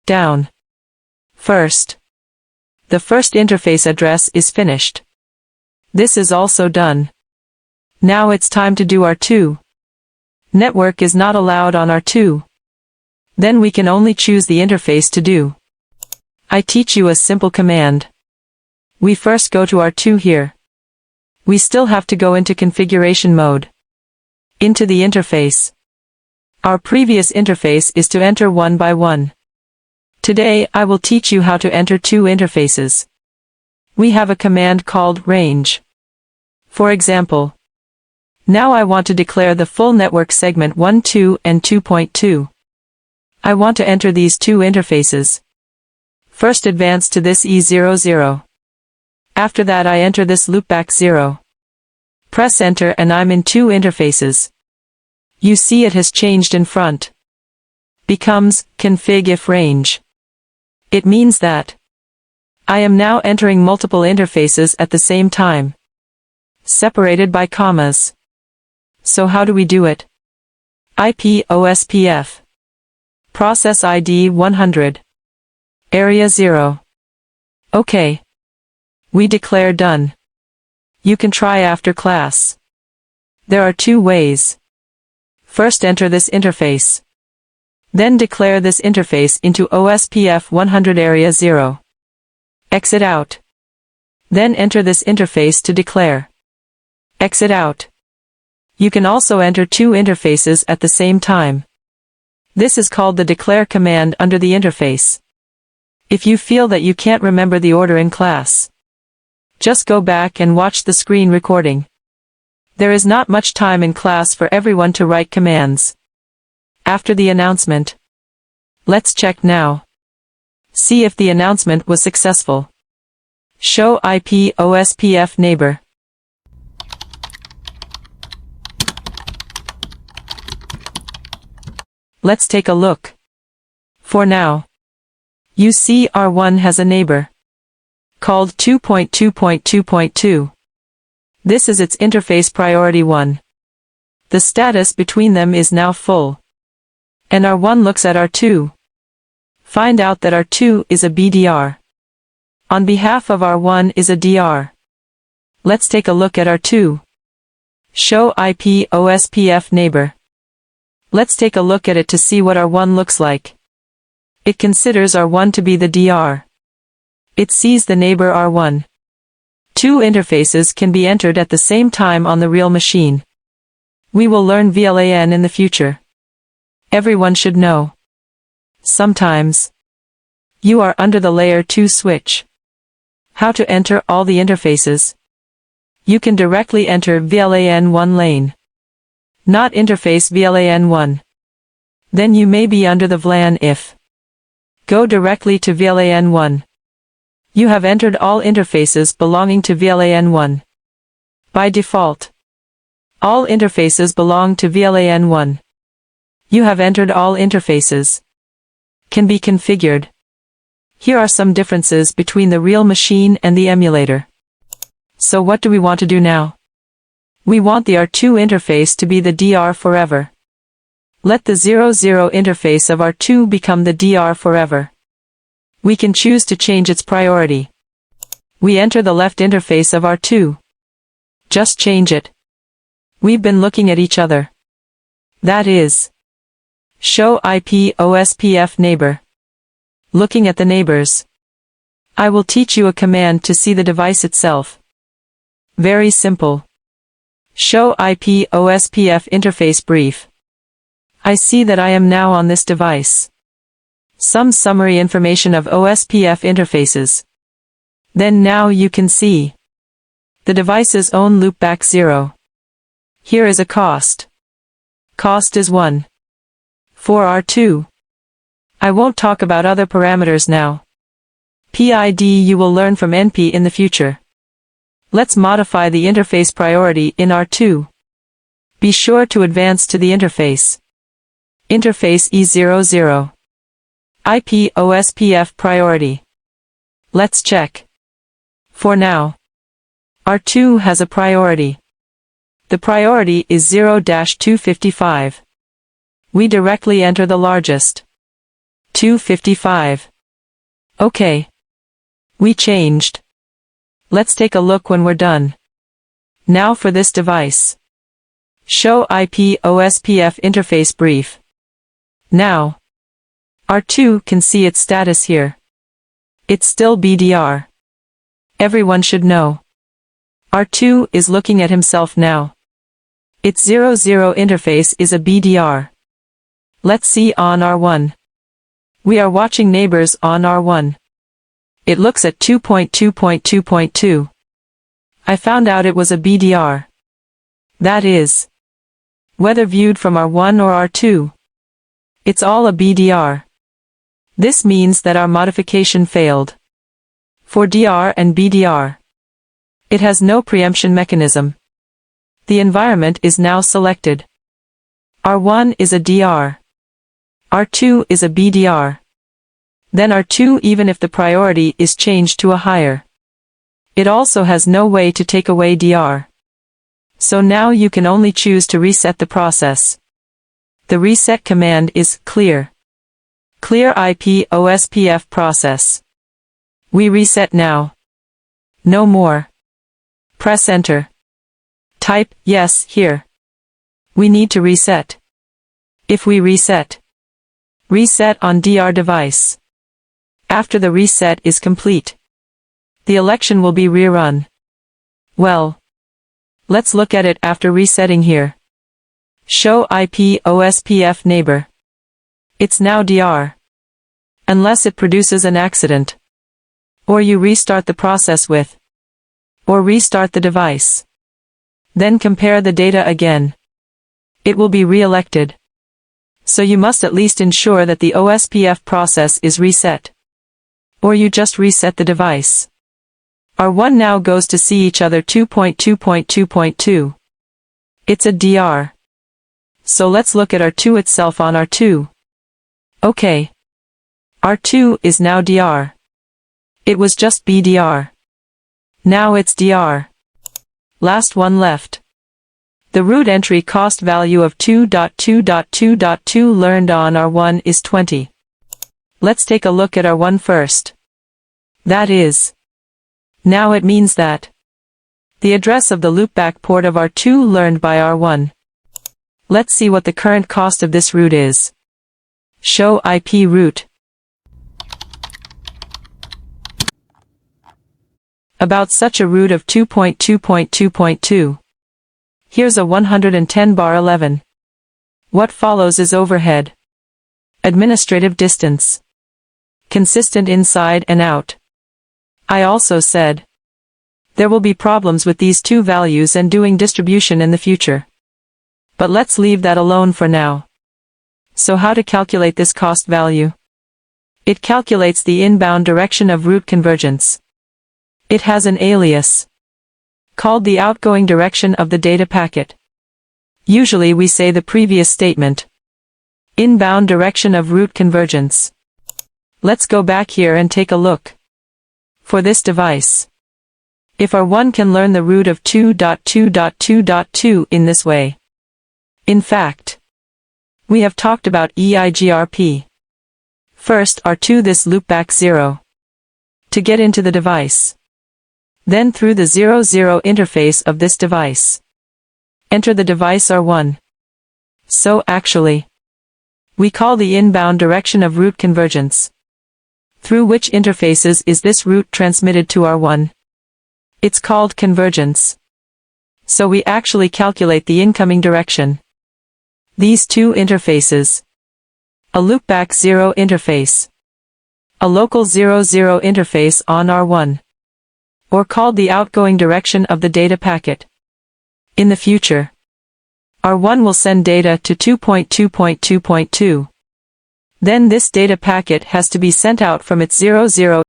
Down. First. The first interface address is finished. This is also done. Now it's time to do R2. Network is not allowed on R2. Then we can only choose the interface to do. I teach you a simple command. We first go to R2 here. We still have to go into configuration mode. Into the interface. Our previous interface is to enter one by one. Today I will teach you how to enter two interfaces. We have a command called range. For example, now I want to declare the full network segment 1, 2 and 2.2. I want to enter these two interfaces. First advance to this E00. After that I enter this loopback 0. Press enter and I'm in two interfaces. You see it has changed in front. Becomes config if range. It means that I am now entering multiple interfaces at the same time, separated by commas. So how do we do it? IP OSPF. Process ID 100. Area 0. OK. We declare done. You can try after class. There are two ways. First enter this interface. Then declare this interface into OSPF 100 area 0. Exit out. Then enter this interface to declare. Exit out. You can also enter two interfaces at the same time. This is called the declare command under the interface. If you feel that you can't remember the order in class, just go back and watch the screen recording. There is not much time in class for everyone to write commands. After the announcement. Let's check now. See if the announcement was successful. Show IP OSPF neighbor. Let's take a look. For now, you see R1 has a neighbor called 2.2.2.2. This is its interface priority 1. The status between them is now full. And R1 looks at R2. Find out that R2 is a BDR. On behalf of R1 is a DR. Let's take a look at R2. Show IP OSPF neighbor. Let's take a look at it to see what R1 looks like. It considers R1 to be the DR. It sees the neighbor R1. Two interfaces can be entered at the same time on the real machine. We will learn VLAN in the future. Everyone should know. Sometimes you are under the layer 2 switch. How to enter all the interfaces? You can directly enter VLAN 1 lane. Not interface VLAN 1. Then you may be under the VLAN if. Go directly to VLAN 1. You have entered all interfaces belonging to VLAN 1. By default, all interfaces belong to VLAN 1. You have entered all interfaces. Can be configured. Here are some differences between the real machine and the emulator. So what do we want to do now? We want the R2 interface to be the DR forever. Let the 00 interface of R2 become the DR forever. We can choose to change its priority. We enter the left interface of R2. Just change it. We've been looking at each other. That is. Show IP OSPF neighbor. Looking at the neighbors. I will teach you a command to see the device itself. Very simple. Show IP OSPF interface brief. I see that I am now on this device. Some summary information of OSPF interfaces. Then now you can see the device's own loopback 0. Here is a cost. Cost is 1. For R2. I won't talk about other parameters now. PID you will learn from NP in the future. Let's modify the interface priority in R2. Be sure to advance to the interface. Interface E00. IP OSPF priority. Let's check. For now, R2 has a priority. The priority is 0-255. We directly enter the largest. 255. Okay. We changed. Let's take a look when we're done. Now for this device. Show IP OSPF interface brief. Now, R2 can see its status here. It's still BDR. Everyone should know. R2 is looking at himself now. Its 00 interface is a BDR. Let's see on R1. We are watching neighbors on R1. It looks at 2.2.2.2. I found out it was a BDR. That is, whether viewed from R1 or R2, it's all a BDR. This means that our modification failed. For DR and BDR, it has no preemption mechanism. The environment is now selected. R1 is a DR. R2 is a BDR. Then R2 even if the priority is changed to a higher. It also has no way to take away DR. So now you can only choose to reset the process. The reset command is clear. Clear IP OSPF process. We reset now. No more. Press enter. Type yes here. We need to reset. If we reset. Reset on DR device. After the reset is complete, the election will be rerun. Well, let's look at it after resetting here. Show IP OSPF neighbor. It's now DR. Unless it produces an accident. Or you restart the process with. Or restart the device. Then compare the data again. It will be re-elected. So you must at least ensure that the OSPF process is reset. Or you just reset the device. R1 now goes to see each other 2.2.2.2. It's a DR. So let's look at R2 itself on R2. Okay. R2 is now DR. It was just BDR. Now it's DR. Last one left. The root entry cost value of 2.2.2.2 learned on R1 is 20. Let's take a look at R1 first. That is. Now it means that the address of the loopback port of R2 learned by R1. Let's see what the current cost of this root is. Show IP root. About such a root of 2.2.2.2. Here's a 110 bar 11. What follows is overhead. Administrative distance. Consistent inside and out. I also said there will be problems with these two values and doing distribution in the future. But let's leave that alone for now. So how to calculate this cost value? It calculates the inbound direction of route convergence. It has an alias called the outgoing direction of the data packet. Usually we say the previous statement. Inbound direction of route convergence. Let's go back here and take a look. For this device, if R1 can learn the root of 2.2.2.2 in this way. In fact, we have talked about EIGRP. First R2 this loopback 0. To get into the device. Then through the 00 interface of this device. Enter the device R1. So actually, we call the inbound direction of route convergence. Through which interfaces is this route transmitted to R1? It's called convergence. So we actually calculate the incoming direction. These two interfaces. A loopback 0 interface. A local 00 interface on R1. Or called the outgoing direction of the data packet. In the future, R1 will send data to 2.2.2.2. Then this data packet has to be sent out from its 00